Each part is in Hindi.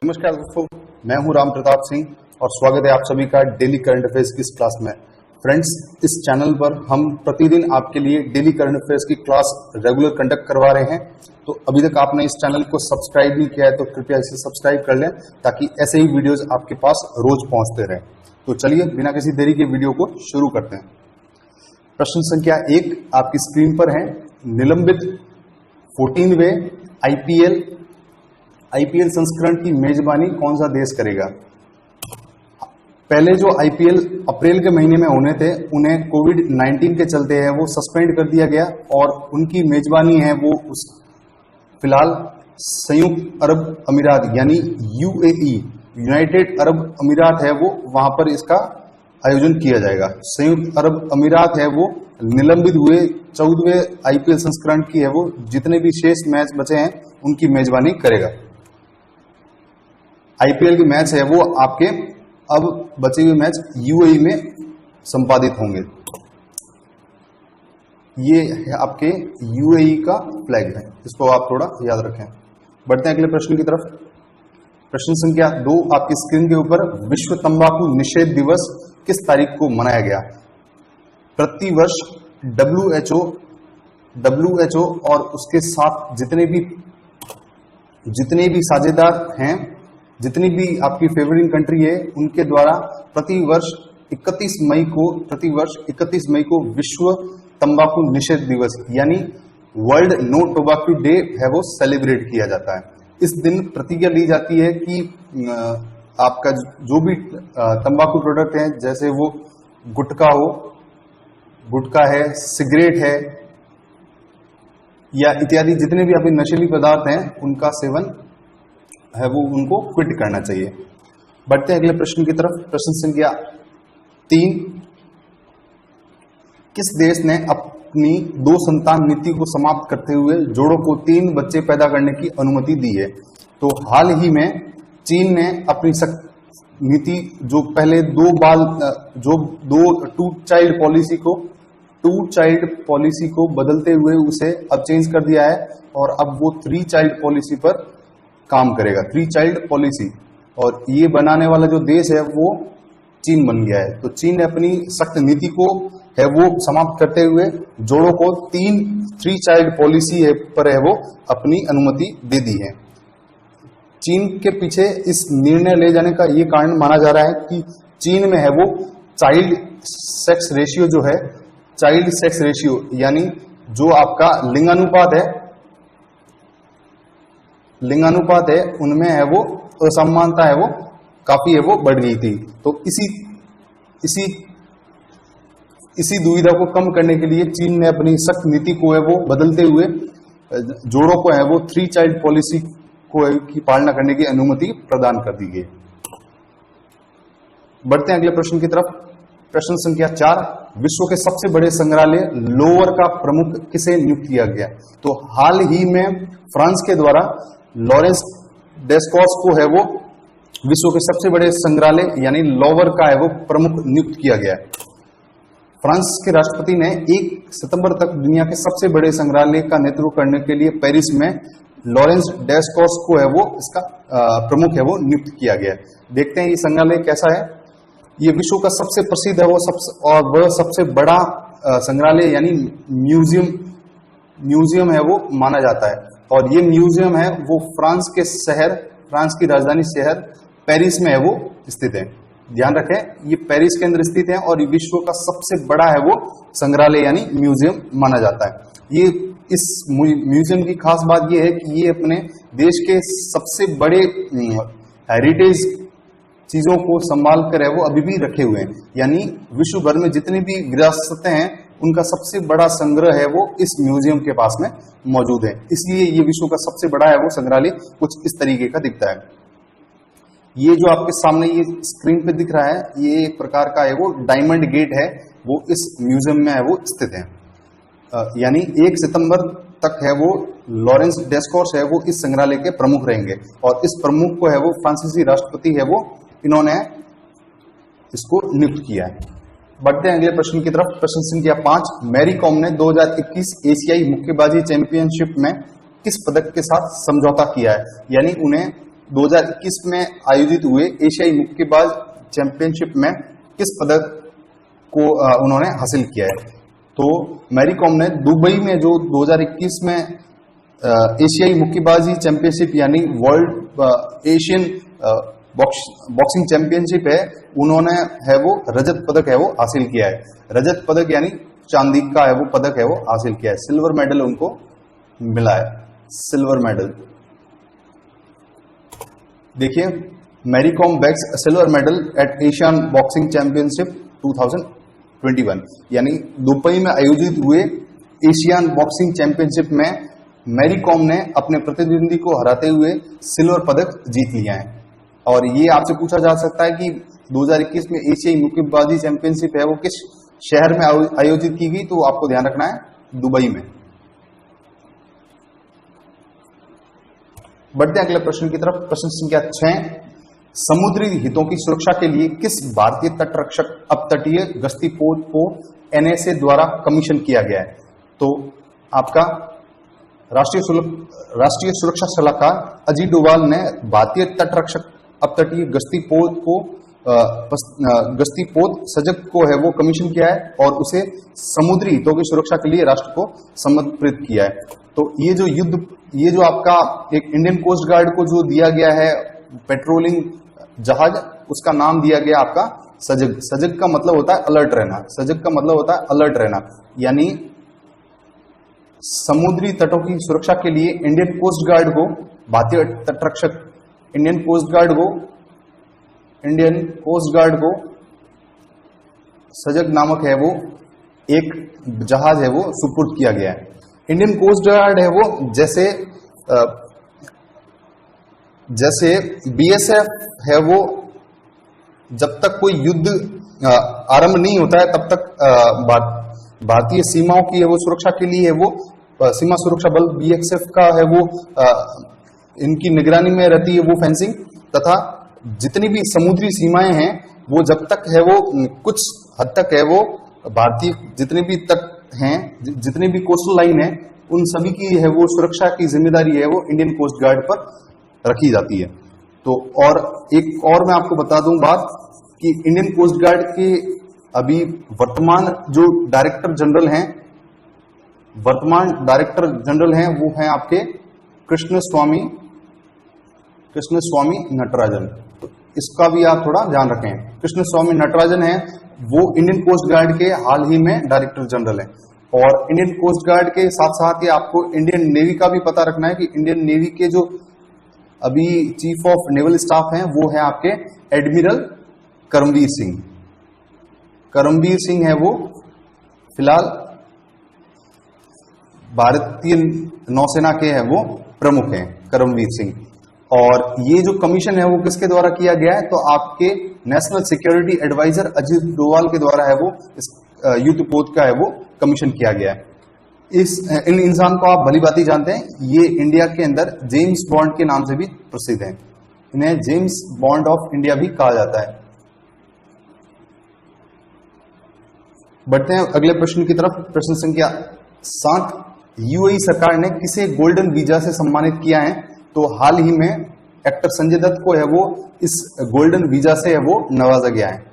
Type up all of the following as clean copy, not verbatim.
नमस्कार दोस्तों, मैं हूं राम प्रताप सिंह और स्वागत है आप सभी का डेली करंट अफेयर्स की इस क्लास में। फ्रेंड्स, इस चैनल पर हम प्रतिदिन आपके लिए डेली करंट अफेयर्स की क्लास रेगुलर कंडक्ट करवा रहे हैं। तो अभी तक आपने इस चैनल को सब्सक्राइब नहीं किया है तो कृपया इसे सब्सक्राइब कर लें ताकि ऐसे ही वीडियोज आपके पास रोज पहुंचते रहें। तो चलिए बिना किसी देरी के वीडियो को शुरू करते हैं। प्रश्न संख्या 1 आपकी स्क्रीन पर है। निलंबित 14वें आईपीएल संस्करण की मेजबानी कौन सा देश करेगा? पहले जो आईपीएल अप्रैल के महीने में होने थे उन्हें कोविड-19 के चलते है वो सस्पेंड कर दिया गया और उनकी मेजबानी है वो फिलहाल संयुक्त अरब अमीरात यानी यूएई यूनाइटेड अरब अमीरात है वो वहां पर इसका आयोजन किया जाएगा। संयुक्त अरब अमीरात है वो निलंबित हुए 14वें आईपीएल संस्करण की है वो जितने भी शेष मैच बचे हैं उनकी मेजबानी करेगा। आईपीएल के मैच है वो आपके अब बचे हुए मैच यूएई में संपादित होंगे। ये है आपके यूएई का फ्लैग है, इसको आप थोड़ा याद रखें। बढ़ते हैं अगले प्रश्न की तरफ। प्रश्न संख्या 2 आपकी स्क्रीन के ऊपर। विश्व तंबाकू निषेध दिवस किस तारीख को मनाया गया? प्रतिवर्ष डब्ल्यूएचओ और उसके साथ जितने भी साझेदार हैं, जितनी भी आपकी फेवरिंग कंट्री है उनके द्वारा प्रतिवर्ष 31 मई को विश्व तंबाकू निषेध दिवस यानी वर्ल्ड नो टोबैको डे है वो सेलिब्रेट किया जाता है। इस दिन प्रतिज्ञा ली जाती है कि आपका जो भी तंबाकू प्रोडक्ट है, जैसे वो गुटखा है, सिगरेट है या इत्यादि जितने भी आपके नशीली पदार्थ हैं उनका सेवन है वो उनको क्विट करना चाहिए। बढ़ते हैं अगले प्रश्न की तरफ। प्रश्न संख्या 3 किस देश ने अपनी 2 संतान नीति को समाप्त करते हुए जोड़ों को 3 बच्चे पैदा करने की अनुमति दी है? तो हाल ही में चीन ने अपनी नीति जो पहले टू चाइल्ड पॉलिसी को बदलते हुए उसे अब चेंज कर दिया है और अब वो 3 चाइल्ड पॉलिसी पर काम करेगा। 3 चाइल्ड पॉलिसी, और ये बनाने वाला जो देश है वो चीन बन गया है। तो चीन ने अपनी सख्त नीति को है वो समाप्त करते हुए जोड़ों को 3 चाइल्ड पॉलिसी पर है वो अपनी अनुमति दे दी है। चीन के पीछे इस निर्णय ले जाने का ये कारण माना जा रहा है कि चीन में है वो चाइल्ड सेक्स रेशियो यानी जो आपका लिंगानुपात है उनमें है वो असमानता है वो काफी है वो बढ़ गई थी। तो इसी दुविधा को कम करने के लिए चीन ने अपनी सख्त नीति को है वो बदलते हुए जोड़ों को है वो 3 चाइल्ड पॉलिसी की पालना करने की अनुमति प्रदान कर दी गई। बढ़ते हैं अगले प्रश्न की तरफ। प्रश्न संख्या 4 विश्व के सबसे बड़े संग्रहालय लोवर का प्रमुख किसे नियुक्त किया गया? तो हाल ही में फ्रांस के द्वारा लॉरेंस डेस्कॉस को है वो विश्व के सबसे बड़े संग्रहालय यानी लोवर का है वो प्रमुख नियुक्त किया गया है। फ्रांस के राष्ट्रपति ने 1 सितंबर तक दुनिया के सबसे बड़े संग्रहालय का नेतृत्व करने के लिए पेरिस में लॉरेंस डेस्कॉस को है वो इसका प्रमुख है वो नियुक्त किया गया है। देखते हैं ये संग्रहालय कैसा है। ये विश्व का सबसे प्रसिद्ध है वो वह सबसे बड़ा संग्रहालय यानी म्यूजियम है वो माना जाता है। और ये म्यूजियम है वो फ्रांस की राजधानी शहर पेरिस में है वो स्थित है। ध्यान रखें ये पेरिस के अंदर स्थित है और विश्व का सबसे बड़ा है वो संग्रहालय यानी म्यूजियम माना जाता है। ये इस म्यूजियम की खास बात ये है कि ये अपने देश के सबसे बड़े हेरिटेज चीजों को संभाल कर है वो अभी भी रखे हुए हैं, यानी विश्व भर में जितनी भी विरासतें हैं उनका सबसे बड़ा संग्रह है वो इस म्यूजियम के पास में मौजूद है। इसलिए ये विश्व का सबसे बड़ा है वो संग्रहालय कुछ इस तरीके का दिखता है। ये जो आपके सामने ये स्क्रीन पे दिख रहा है ये एक प्रकार का है वो डायमंड गेट है वो इस म्यूजियम में है वो स्थित है। यानी 1 सितंबर तक है वो लॉरेंस डेस्कॉस है वो इस संग्रहालय के प्रमुख रहेंगे और इस प्रमुख को है वो फ्रांसीसी राष्ट्रपति है वो इन्होंने इसको नियुक्त किया है। बढ़ते हैं अगले प्रश्न की तरफ। प्रश्न संख्या 5 मैरी कॉम ने 2021 एशियाई मुक्केबाजी चैंपियनशिप में किस पदक के साथ समझौता किया है? यानी उन्हें 2021 में आयोजित हुए एशियाई मुक्केबाज चैंपियनशिप में किस पदक को उन्होंने हासिल किया है? तो मैरी कॉम ने दुबई में जो 2021 में एशियाई मुक्केबाजी चैंपियनशिप यानी वर्ल्ड एशियन बॉक्सिंग चैंपियनशिप है, उन्होंने है वो रजत पदक है वो हासिल किया है। रजत पदक यानी चांदी का है वो पदक है वो हासिल किया है। सिल्वर मेडल उनको मिला है, सिल्वर मेडल। देखिए, Mary Kom bags silver medal at Asian boxing championship 2021 यानी दुबई में आयोजित हुए एशियन बॉक्सिंग चैंपियनशिप में मैरी कॉम ने अपने प्रतिद्वंदी को हराते हुए सिल्वर पदक जीत लिया है। और ये आपसे पूछा जा सकता है कि 2021 में एशियाई मुक्केबाजी चैंपियनशिप है वो किस शहर में आयोजित की गई, तो आपको ध्यान रखना है दुबई में। बढ़ते हैं अगले प्रश्न की तरफ। प्रश्न संख्या 6, समुद्री हितों की सुरक्षा के लिए किस भारतीय तटरक्षक अपतटीय गश्ती पोत को एनएसए द्वारा कमीशन किया गया है? तो आपका राष्ट्रीय सुरक्षा सलाहकार अजीत डोभाल ने भारतीय तटरक्षक अपतटीय गश्ती पोत को गश्ती पोत सजग को है वो कमीशन किया है और उसे समुद्री हितों की सुरक्षा के लिए राष्ट्र को समर्पित किया है। तो ये जो आपका एक इंडियन कोस्ट गार्ड को जो दिया गया है पेट्रोलिंग जहाज, उसका नाम दिया गया आपका सजग। सजग का मतलब होता है अलर्ट रहना, सजग का मतलब होता है अलर्ट रहना, यानी समुद्री तटों की सुरक्षा के लिए इंडियन कोस्ट गार्ड को भारतीय तटरक्षक इंडियन कोस्ट गार्ड को सजग नामक है वो एक जहाज है वो सुपुर्द किया गया है। इंडियन कोस्ट गार्ड है वो जैसे बीएसएफ है वो जब तक कोई युद्ध आरंभ नहीं होता है तब तक भारतीय सीमाओं की है वो सुरक्षा के लिए है वो सीमा सुरक्षा बल बीएसएफ का है वो इनकी निगरानी में रहती है वो फेंसिंग, तथा जितनी भी समुद्री सीमाएं हैं वो जब तक है वो कुछ हद तक है वो भारतीय जितने भी तट हैं, जितनी भी कोस्टल लाइन है, उन सभी की है वो सुरक्षा की जिम्मेदारी है वो इंडियन कोस्ट गार्ड पर रखी जाती है। तो और एक और मैं आपको बता दूं बात कि इंडियन कोस्ट गार्ड के अभी वर्तमान जो डायरेक्टर जनरल हैं वो हैं आपके कृष्ण स्वामी नटराजन। तो इसका भी आप थोड़ा ध्यान रखें। कृष्ण स्वामी नटराजन है वो इंडियन कोस्ट गार्ड के हाल ही में डायरेक्टर जनरल है। और इंडियन कोस्ट गार्ड के साथ साथ ही आपको इंडियन नेवी का भी पता रखना है कि इंडियन नेवी के जो अभी चीफ ऑफ नेवल स्टाफ हैं वो है आपके एडमिरल करमवीर सिंह। करमवीर सिंह है वो फिलहाल भारतीय नौसेना के है वो प्रमुख हैं, करमवीर सिंह। और ये जो कमीशन है वो किसके द्वारा किया गया है? तो आपके national security advisor Ajit Doval के द्वारा है वो इस युद्ध पोत का है वो कमीशन किया गया है। इन इंसान को आप भली भांति जानते हैं, ये इंडिया के अंदर जेम्स बॉन्ड के नाम से भी प्रसिद्ध हैं। इन्हें जेम्स बॉन्ड ऑफ इंडिया भी कहा जाता है। बढ़ते हैं अगले प्रश्न की तरफ। प्रश्न संख्या 7, यूएई सरकार ने किसे गोल्डन वीजा से सम्मानित किया है? तो हाल ही में एक्टर संजय दत्त को है वो इस गोल्डन वीजा से है वो नवाजा गया है।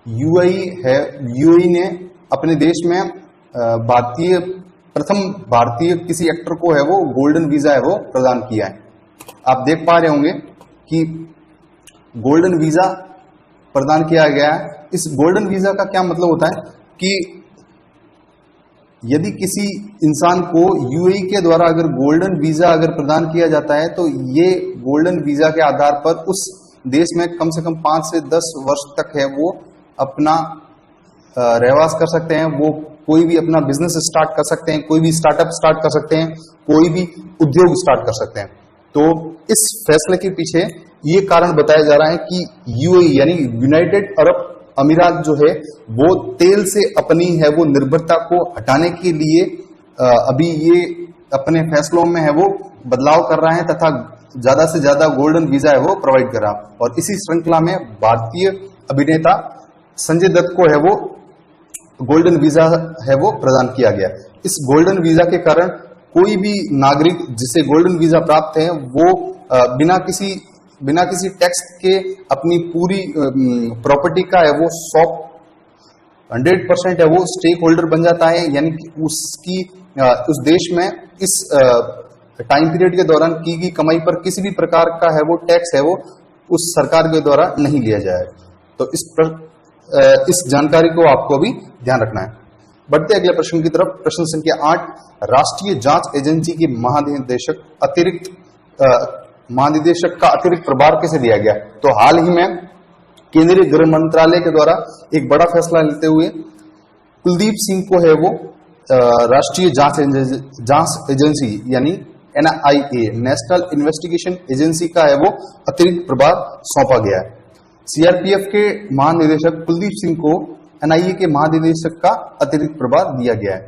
यूएई ने अपने देश में प्रथम भारतीय किसी एक्टर को है वो गोल्डन वीजा है वो प्रदान किया है। आप देख पा रहे होंगे कि गोल्डन वीजा प्रदान किया गया है। इस गोल्डन वीजा का क्या मतलब होता है कि यदि किसी इंसान को यूएई के द्वारा अगर गोल्डन वीजा अगर प्रदान किया जाता है तो ये गोल्डन वीजा के आधार पर उस देश में कम से कम 5 से 10 वर्ष तक है वो अपना रहवास कर सकते हैं। वो कोई भी अपना बिजनेस स्टार्ट कर सकते हैं, कोई भी स्टार्टअप स्टार्ट कर सकते हैं, कोई भी उद्योग स्टार्ट कर सकते हैं। तो इस फैसले के पीछे ये कारण बताया जा रहा है कि यूएई यानी यूनाइटेड अरब अमीरात जो है वो तेल से अपनी है वो निर्भरता को हटाने के लिए अभी ये अपने फैसलों में है वो बदलाव कर रहा है तथा ज्यादा से ज्यादा गोल्डन वीजा है वो प्रोवाइड कर रहा। और इसी श्रृंखला में भारतीय अभिनेता संजय दत्त को है वो गोल्डन वीजा है वो प्रदान किया गया। इस गोल्डन वीजा के कारण कोई भी नागरिक जिसे गोल्डन वीजा प्राप्त है वो बिना किसी टैक्स के अपनी पूरी प्रॉपर्टी का है वो 100% है वो स्टेक होल्डर बन जाता है, यानी कि उस देश में इस टाइम पीरियड के दौरान की गई कमाई पर किसी भी प्रकार का है वो टैक्स है वो उस सरकार के द्वारा नहीं लिया जाएगा। तो इस जानकारी को आपको भी ध्यान रखना है। बढ़ते अगले प्रश्न की तरफ। प्रश्न संख्या 8, राष्ट्रीय जांच एजेंसी के महानिदेशक का अतिरिक्त प्रभार किसे दिया गया? तो हाल ही में केंद्रीय गृह मंत्रालय के द्वारा एक बड़ा फैसला लेते हुए कुलदीप सिंह को है वो राष्ट्रीय जांच एजेंसी यानी NIA नेशनल इन्वेस्टिगेशन एजेंसी का है वो अतिरिक्त प्रभार सौंपा गया है। CRPF के महानिदेशक कुलदीप सिंह को NIA के महानिदेशक का अतिरिक्त प्रभार दिया गया है।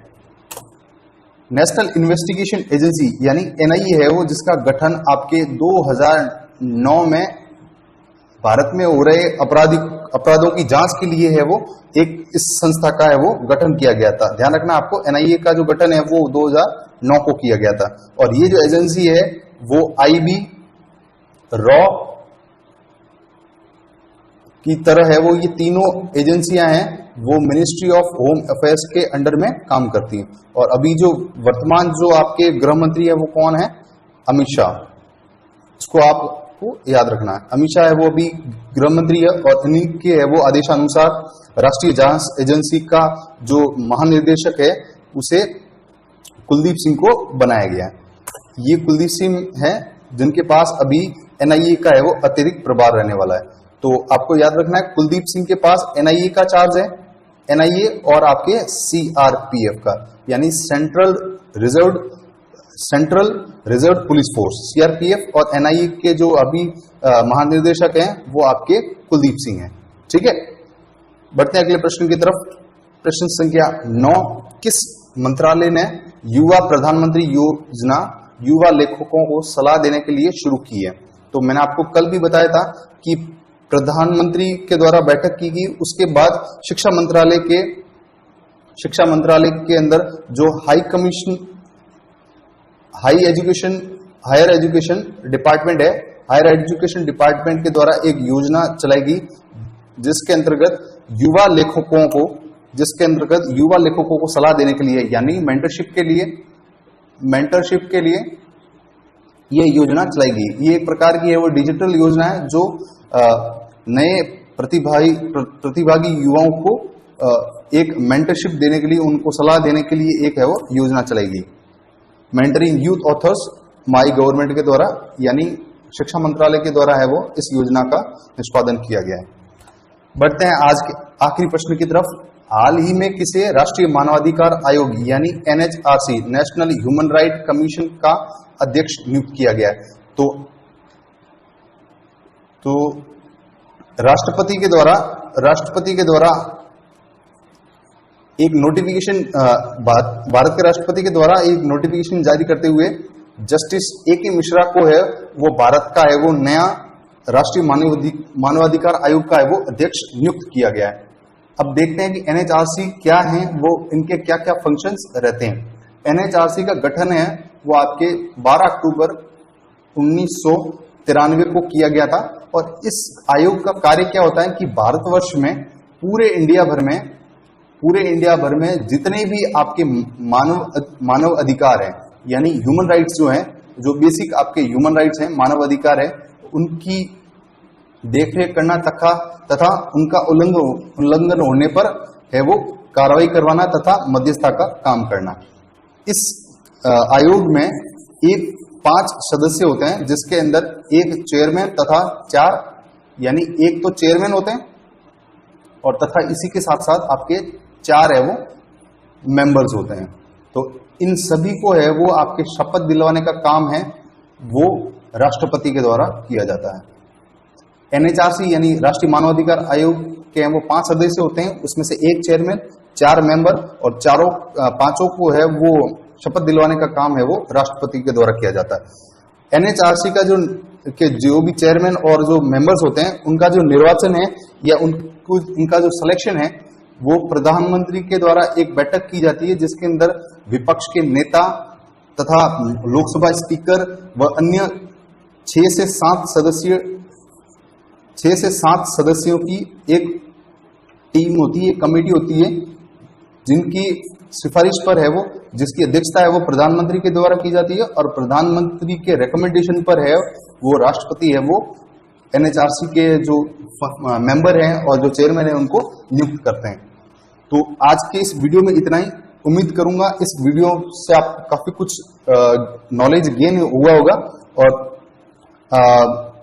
नेशनल इन्वेस्टिगेशन एजेंसी यानी NIA है वो जिसका गठन आपके 2009 में भारत में हो रहे अपराधों की जांच के लिए है वो इस संस्था का है वो गठन किया गया था। ध्यान रखना आपको, NIA का जो गठन है वो 2009 को किया गया था। और ये जो एजेंसी है वो IB, रॉ की तरह है वो ये तीनों एजेंसियां हैं वो मिनिस्ट्री ऑफ होम अफेयर्स के अंडर में काम करती हैं। और अभी जो वर्तमान जो आपके गृह मंत्री है वो कौन है? अमित शाह। इसको आपको याद रखना है। अमित शाह है वो अभी गृह मंत्री है और इन्हीं के है वो आदेशानुसार राष्ट्रीय जांच एजेंसी का जो महानिदेशक है उसे कुलदीप सिंह को बनाया गया है। ये कुलदीप सिंह है जिनके पास अभी NIA का है वो अतिरिक्त प्रभार रहने वाला है। तो आपको याद रखना है कुलदीप सिंह के पास NIA का चार्ज है, NIA और आपके CRPF का यानी central reserve police force CRPF और NIA के जो अभी महानिदेशक हैं वो आपके कुलदीप सिंह हैं। ठीक है, बढ़ते हैं अगले प्रश्न की तरफ। प्रश्न संख्या 9, किस मंत्रालय ने युवा प्रधानमंत्री योजना युवा लेखकों को सलाह देने के लिए शुरू की है? तो मैंने आपको कल भी बताया था कि प्रधानमंत्री के द्वारा बैठक की गई, उसके बाद शिक्षा मंत्रालय के अंदर जो हायर एजुकेशन डिपार्टमेंट है, हायर एजुकेशन डिपार्टमेंट के द्वारा एक योजना चलाई गई जिसके अंतर्गत युवा लेखकों को सलाह देने के लिए यानी मेंटरशिप के लिए ये योजना चलाई गई। ये एक प्रकार की है वो डिजिटल योजना है जो नए प्रतिभागी युवाओं को एक मेंटरशिप देने के लिए, उनको सलाह देने के लिए एक है वो योजना चलाई गई। Mentoring youth authors my government के द्वारा यानी शिक्षा मंत्रालय के द्वारा है वो इस योजना का निष्पादन किया गया है। बढ़ते हैं आज के आखिरी प्रश्न की तरफ। हाल ही में किसे राष्ट्रीय मानवाधिकार आयोग यानी NHRC national human right commission का अध्यक्ष नियुक्त किया गया है? तो राष्ट्रपति के द्वारा एक नोटिफिकेशन भारत के राष्ट्रपति के द्वारा एक नोटिफिकेशन जारी करते हुए जस्टिस AK मिश्रा को है वो भारत का है वो नया राष्ट्रीय मानवाधिकार आयोग का है वो अध्यक्ष नियुक्त किया गया है। अब देखते हैं कि NHRC क्या है, वो इनके क्या क्या फंक्शंस रहते हैं। NHRC का गठन है वो आपके 12 अक्टूबर 1993 को किया गया था। और इस आयोग का कार्य क्या होता है कि भारतवर्ष में पूरे इंडिया भर में जितने भी आपके मानव अधिकार हैं यानी ह्यूमन राइट्स जो हैं, जो बेसिक आपके ह्यूमन राइट्स हैं, मानव अधिकार है, उनकी देखरेख करना तथा उनका उल्लंघन होने पर है वो कार्रवाई करवाना तथा मध्यस्थता का काम करना। इस आयोग में 5 सदस्य होते हैं जिसके अंदर एक चेयरमैन तथा 4 यानी एक तो चेयरमैन होते हैं और तथा इसी के साथ साथ आपके 4 है वो मेंबर्स होते हैं। तो इन सभी को है वो आपके शपथ दिलवाने का काम है वो राष्ट्रपति के द्वारा किया जाता है। NHRC यानी राष्ट्रीय मानवाधिकार आयोग के वो 5 सदस्य होते हैं, उसमें से एक चेयरमैन, 4 मेंबर और 5 को है वो शपथ दिलवाने का काम है वो राष्ट्रपति के द्वारा किया जाता है। NHRC का जो भी चेयरमैन और जो मेंबर्स होते हैं उनका जो निर्वाचन है या उनका जो सिलेक्शन है वो प्रधानमंत्री के द्वारा एक बैठक की जाती है जिसके अंदर विपक्ष के नेता तथा लोकसभा स्पीकर व अन्य 6 से 7 सदस्यों की एक टीम होती है, कमेटी होती है, जिनकी सिफारिश पर है वो, जिसकी अध्यक्षता है वो प्रधानमंत्री के द्वारा की जाती है, और प्रधानमंत्री के रिकमेंडेशन पर है वो राष्ट्रपति है वो एनएचआरसी के जो मेंबर हैं और जो चेयरमैन है उनको नियुक्त करते हैं। तो आज के इस वीडियो में इतना ही। उम्मीद करूंगा इस वीडियो से आपको काफी कुछ नॉलेज गेन हुआ होगा, और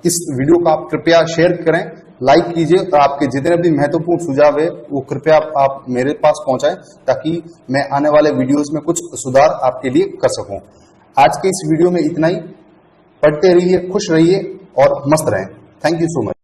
इस वीडियो को आप कृपया शेयर करें, लाइक कीजिए, और आपके जितने भी महत्वपूर्ण सुझाव है वो कृपया आप मेरे पास पहुंचाएं, ताकि मैं आने वाले वीडियोस में कुछ सुधार आपके लिए कर सकूं। आज के इस वीडियो में इतना ही। पढ़ते रहिए, खुश रहिए और मस्त रहें। Thank you so much.